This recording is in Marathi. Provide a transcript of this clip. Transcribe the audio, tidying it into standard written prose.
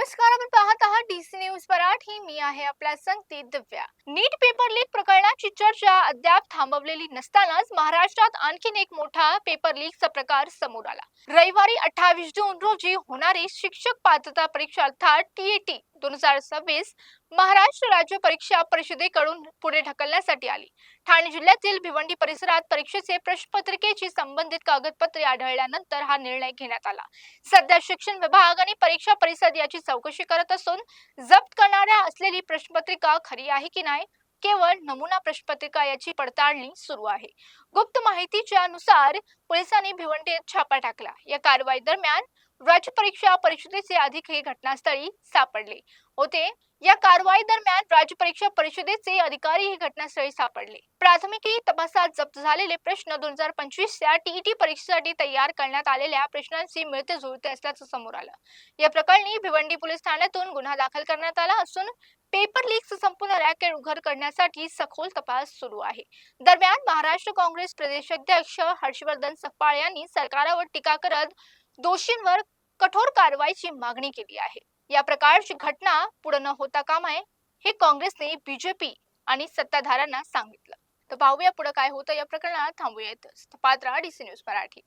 नमस्कार, आपण पाहत आहात डीसी न्यूज मराठी. मी आहे आपल्या संगती दिव्या. नीट पेपर लीक प्रकरणाची चर्चा अद्याप थांबवलेली नसतानाच महाराष्ट्रात आणखीन एक मोठा पेपर लीकचा प्रकार समोर आला. रविवारी 28 जून रोजी होणारी शिक्षक पात्रता परीक्षा अर्थात टीईटी 2026 महाराष्ट्र राज्य परीक्षा परिषदेकडून पुढे ढकलण्यासाठी आली. ठाणे जिल्ह्यातील भिवंडी परिसरात परीक्षेचे प्रश्नपत्रिकेची संबंधित कागदपत्रे आढळल्यानंतर हा निर्णय घेण्यात आला. सध्या शिक्षण विभाग आणि परीक्षा परिषद याची चौकशी करत असून जप्त करणाऱ्या असलेली प्रश्नपत्रिका खरी आहे की नाही, केवळ नमुना प्रश्नपत्रिका याची पडताळणी सुरू आहे. गुप्त माहितीच्या नुसार पोलिसांनी भिवंडीत छापा टाकला. या कारवाई दरम्यान राज्य परीक्षा परिषदेचे अधिकारी घटनास्थळी सापडले होते. या कारवाई दरम्यान राज्य परीक्षा परिषदेचे अधिकारी हे घटनास्थळी सापडले. प्राथमिकी तपासात जप्त झालेले प्रश्न 2025 च्या टीईटी परीक्षेसाठी तयार करण्यात आलेल्या प्रश्नांशी मिळते जुळते असल्याचं समोर आलं. या प्रकरणी भिवंडी पोलीस ठाण्यातून गुन्हा दाखल करण्यात आला असून पेपर लीकचं संपूर्ण रॅकेट उघड करण्यासाठी सखोल तपास सुरू आहे. दरम्यान महाराष्ट्र काँग्रेस प्रदेशाध्यक्ष हर्षवर्धन सपकाळ यांनी सरकारवर टीका करत दोषींवर कठोर कारवाईची मागणी केली आहे. या प्रकारची घटना पुढे न होता कामा नये हे काँग्रेसने बीजेपी आणि सत्ताधाऱ्यांना सांगितलं. तर पाहूया पुढे काय होतं या प्रकरणात. थांबूया इथेच. पाहत रहा डीसी न्यूज मराठी.